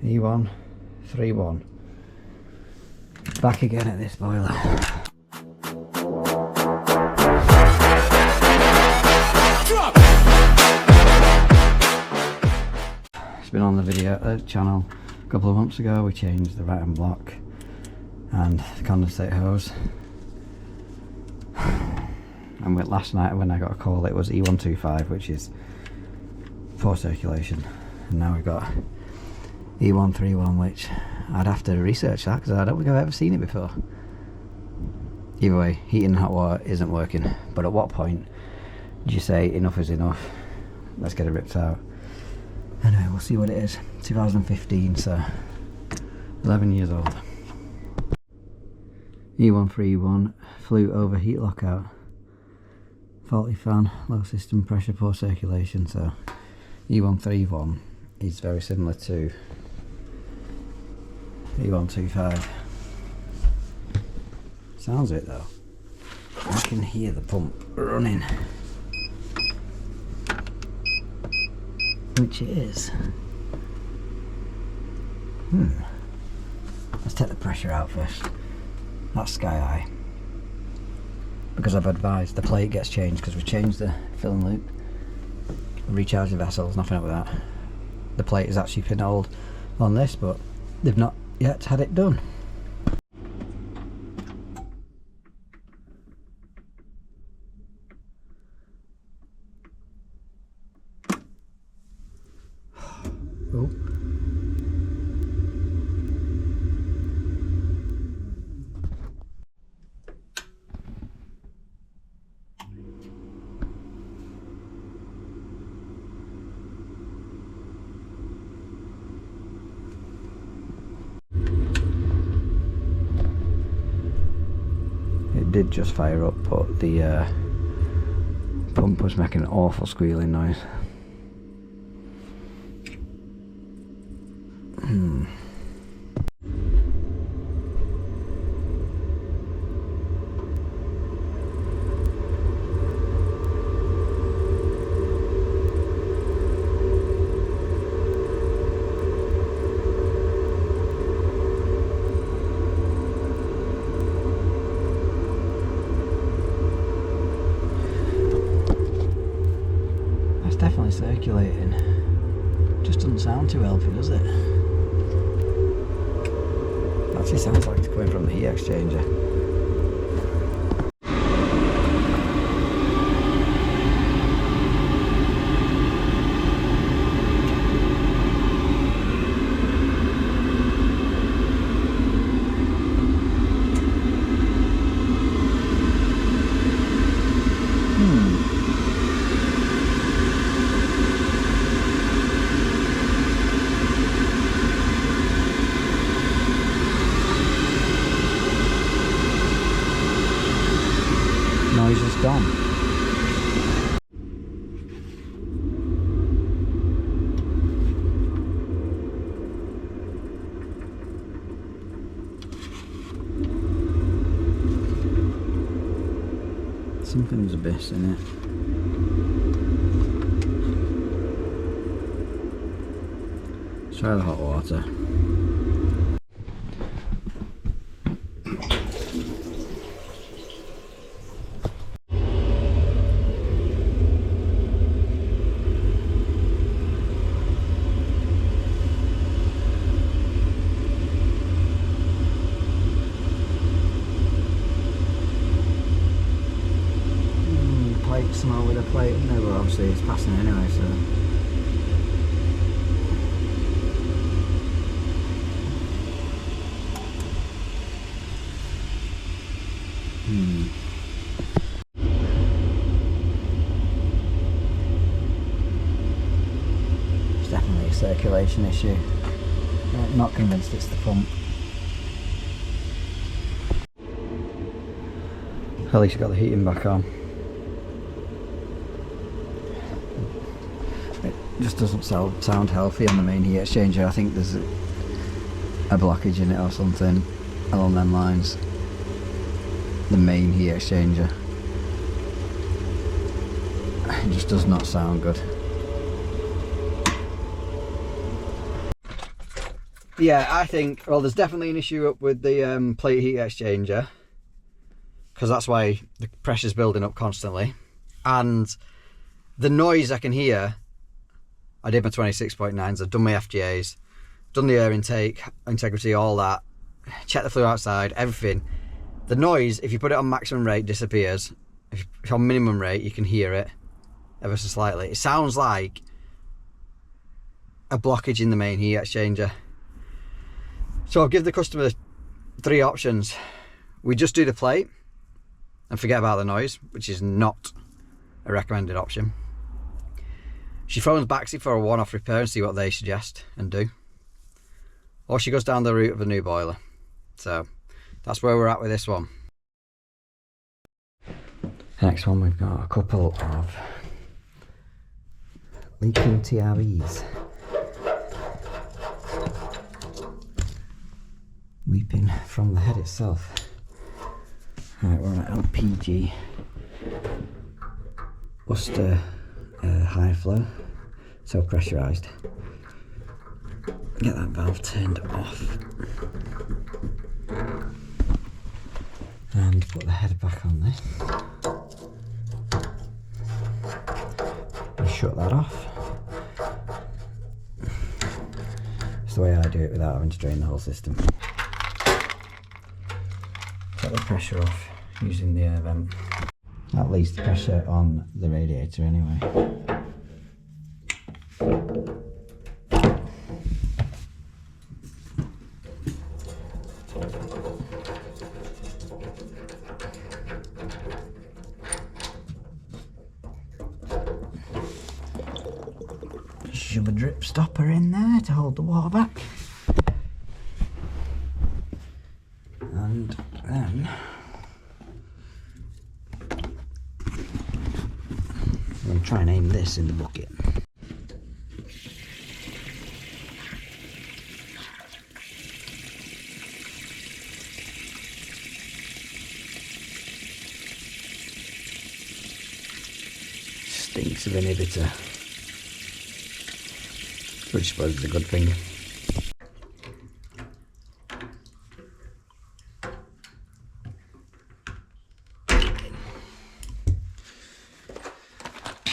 E131. Back again at this boiler. It's been on the video channel a couple of months ago. We changed the right-hand block and the condensate hose. And last night when I got a call, it was E125, which is poor circulation, and now we've got E131, which I'd have to research that because I don't think I've ever seen it before. Either way, heating hot water isn't working, but at what point do you say enough is enough, let's get it ripped out? Anyway, we'll see what it is. 2015, so 11 years old. E131 flue overheat lockout, faulty fan, low system pressure, poor circulation. So E131 is very similar to E125. Sounds it though. I can hear the pump running, which it is. Let's take the pressure out first. That's sky high, because I've advised the plate gets changed because we changed the filling loop, recharged the vessels, nothing up with that. The plate is actually been old on this, but they've not yet had it done. Oh. It did just fire up, but the pump was making an awful squealing noise. That's definitely circulating. Just doesn't sound too healthy, does it? Actually sounds like it's coming from the heat exchanger. Noise is gone. Something's amiss in it. Let's try the hot water. Smell with a plate in there, but obviously it's passing anyway, so it's definitely a circulation issue. I'm not convinced it's the pump. At least you got the heating back on. Just doesn't sound healthy on the main heat exchanger. I think there's a blockage in it or something along them lines. The main heat exchanger. It just does not sound good. Yeah, I think, well, there's definitely an issue up with the plate heat exchanger, because that's why the pressure's building up constantly. And the noise I can hear, I did my 26.9s, I've done my FGAs, done the air intake, integrity, all that, check the flue outside, everything. The noise, if you put it on maximum rate, disappears. If you're on minimum rate, you can hear it ever so slightly. It sounds like a blockage in the main heat exchanger. So I'll give the customer 3 options. We just do the plate and forget about the noise, which is not a recommended option. She phones Baxi for a one-off repair and see what they suggest and do. Or she goes down the route of a new boiler. So that's where we're at with this one. Next one, we've got a couple of leaking TREs. Weeping from the head itself. Right, we're on LPG Worcester high flow, so pressurised. Get that valve turned off and put the head back on this and shut that off. It's the way I do it without having to drain the whole system. Get the pressure off using the air vent. That leaves the pressure on the radiator anyway. Shove a drip stopper in there to hold the water back. And then I'm going to try and aim this in the bucket. Stinks of inhibitor, which I suppose is a good thing.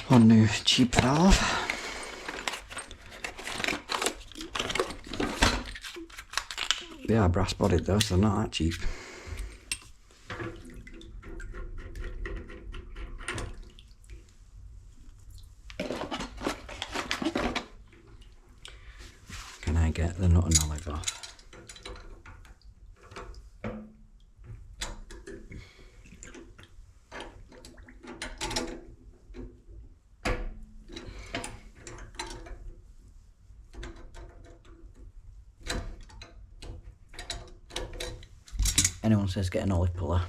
One new cheap valve. They are brass bodied though, so they're not that cheap. Can I get the nut and olive off? Anyone says get an olive puller,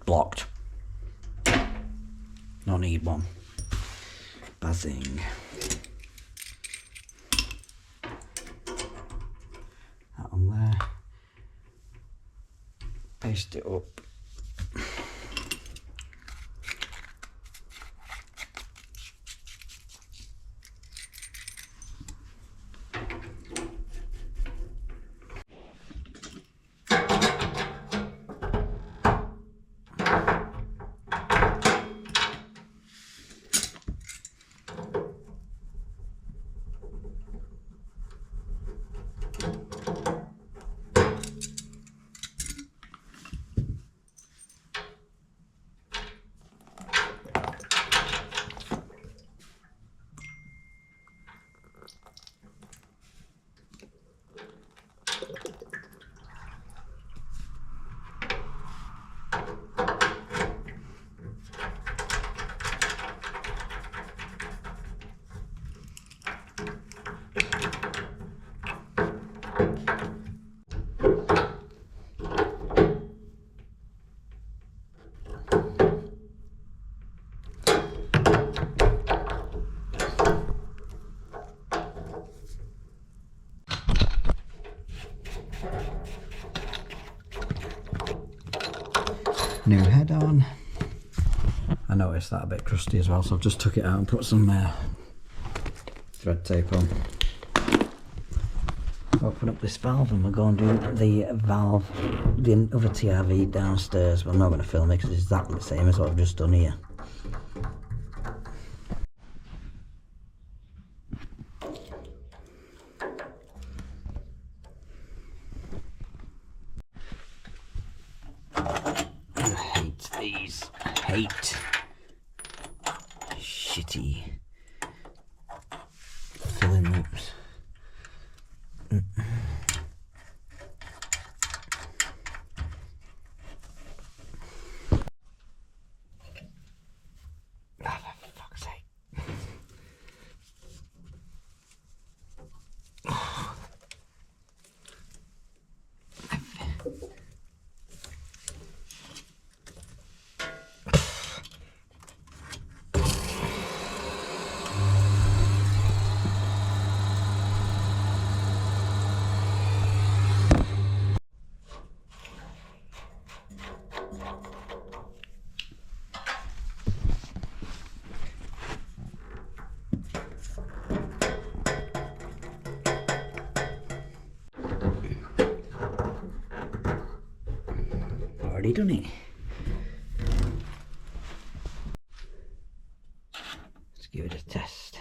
blocked. Not need one. Buzzing. That on there. Paste it up. New head on. I noticed that a bit crusty as well, so I've just took it out and put some thread tape on. open up this valve and we'll go and do the valve, the other TRV downstairs. But I'm not going to film it because it's exactly the same as what I've just done here. I hate these. I hate shitty filling loops. Already done it. Let's give it a test.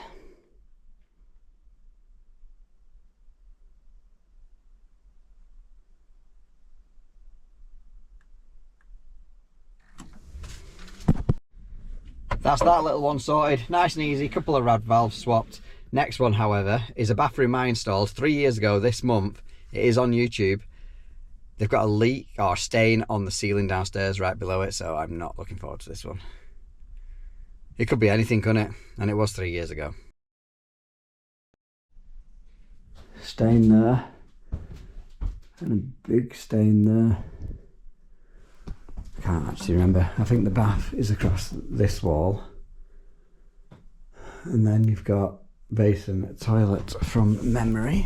That's that little one sorted. Nice and easy, couple of rad valves swapped. Next one, however, is a bathroom I installed 3 years ago this month. It is on YouTube. They've got a leak or a stain on the ceiling downstairs right below it, so I'm not looking forward to this one. It could be anything, couldn't it? And it was 3 years ago. Stain there. And a big stain there. I can't actually remember. I think the bath is across this wall. And then you've got basin, toilet from memory.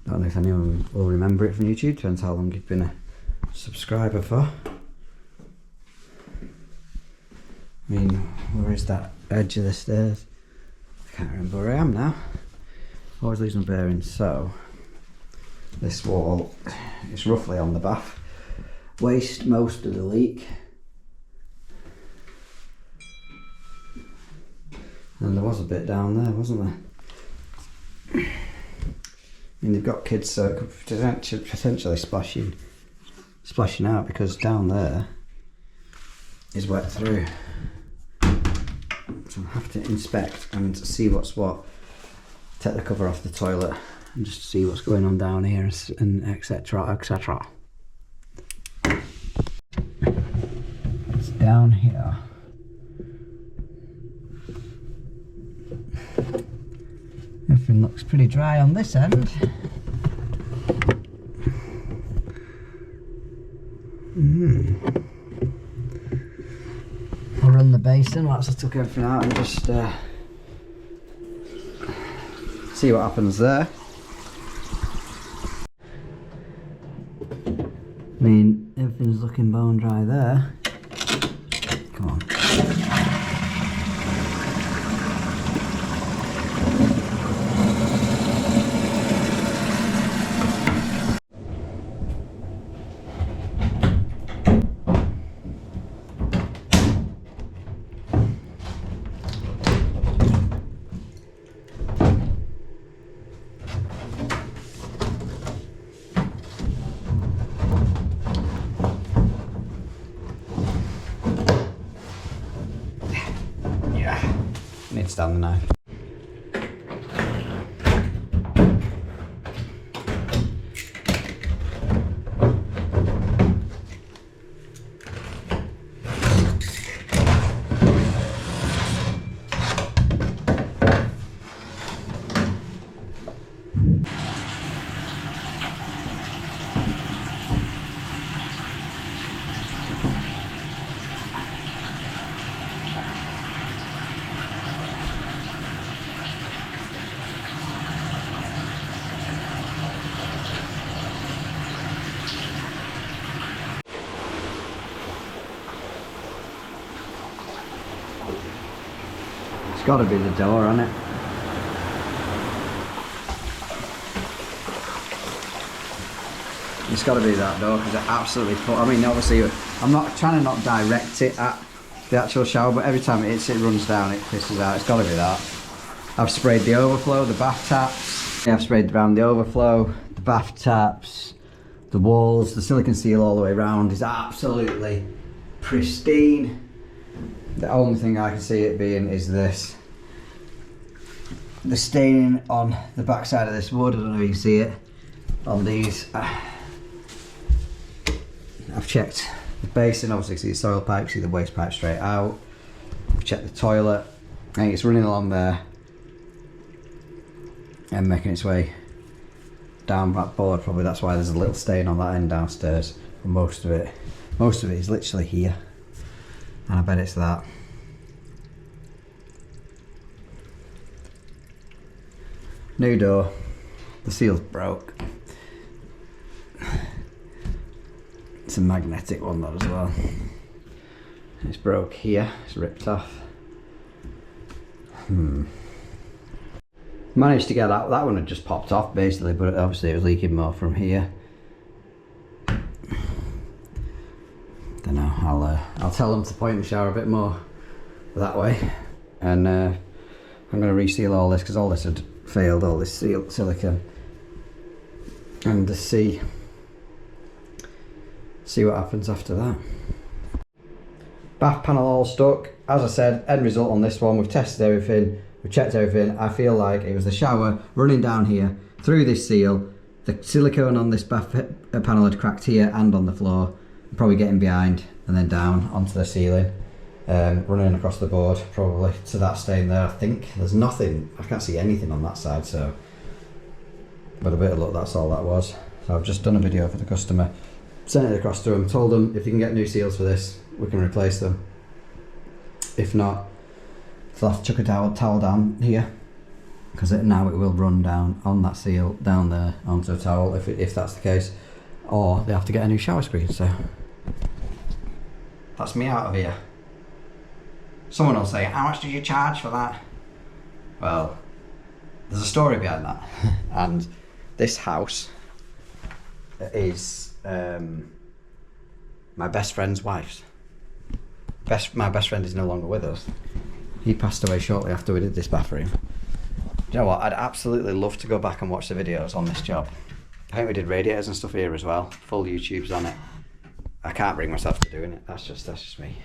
Don't know if anyone will remember it from YouTube, depends how long you've been a subscriber for. I mean, where is that edge of the stairs? I can't remember where I am now. Always lose my bearings. So, this wall is roughly on the bath. Waste most of the leak. And there was a bit down there, wasn't there? I mean, they've got kids, so it could potentially splashing out, because down there is wet through. So I'll have to inspect and see what's what. Take the cover off the toilet and just see what's going on down here, and etc, etc. It's down here. Everything looks pretty dry on this end. I'll run the basin once I took everything out and just see what happens there. I mean, everything's looking bone dry there. Come on. Need to stand the knife. got to be the door on it. It's got to be that door because it absolutely I mean, obviously, I'm not trying to not direct it at the actual shower, but every time it hits it runs down, it pisses out. It's got to be that. I've sprayed the overflow, the bath taps. Yeah, I've sprayed around the overflow, the bath taps, the walls, the silicone seal all the way around is absolutely pristine. The only thing I can see it being is this. The staining on the back side of this wood, I don't know if you can see it on these. I've checked the basin, obviously see the soil pipe, see the waste pipe straight out. I've checked the toilet, I think it's running along there and making its way down that board probably. That's why there's a little stain on that end downstairs. But most of it is literally here, and I bet it's that. New door, the seal's broke. It's a magnetic one though as well. It's broke here, it's ripped off. Managed to get that one had just popped off basically, but obviously it was leaking more from here. Don't know, I'll tell them to point the shower a bit more that way, and I'm going to reseal all this because all this had failed, all this silicone, and to see what happens after that. Bath panel all stuck. As I said, end result on this one, we've tested everything, we've checked everything. I feel like it was the shower running down here through this seal. The silicone on this bath panel had cracked here and on the floor, probably getting behind and then down onto the ceiling, running across the board probably to that stain there. I think there's nothing, I can't see anything on that side, so but a bit of luck, that's all that was. So I've just done a video for the customer, sent it across to them, told them if you can get new seals for this, we can replace them. If not, they'll have to chuck a towel down here, because now it will run down on that seal down there onto a towel if that's the case, or they have to get a new shower screen. So that's me out of here. Someone will say, how much did you charge for that? Well, there's a story behind that. And this house is my best friend's wife's. My best friend is no longer with us. He passed away shortly after we did this bathroom. Do you know what? I'd absolutely love to go back and watch the videos on this job. I think we did radiators and stuff here as well. Full YouTubes on it. I can't bring myself to doing it. That's just me.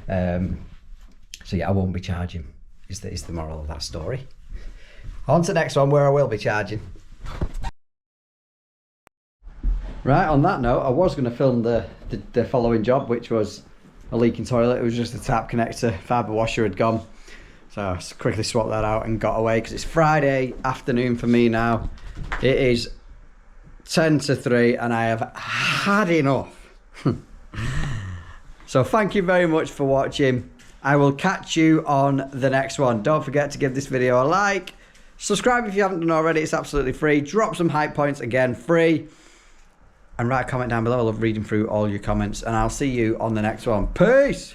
So yeah, I won't be charging. Is the moral of that story. On to the next one where I will be charging. Right, on that note, I was going to film the following job, which was a leaking toilet. It was just the tap connector, fibre washer had gone. So I quickly swapped that out and got away because it's Friday afternoon for me now. It is 10 to 3 and I have had enough. So thank you very much for watching. I will catch you on the next one. Don't forget to give this video a like. Subscribe if you haven't done already, it's absolutely free. Drop some hype points, again, free. And write a comment down below. I love reading through all your comments. And I'll see you on the next one. Peace!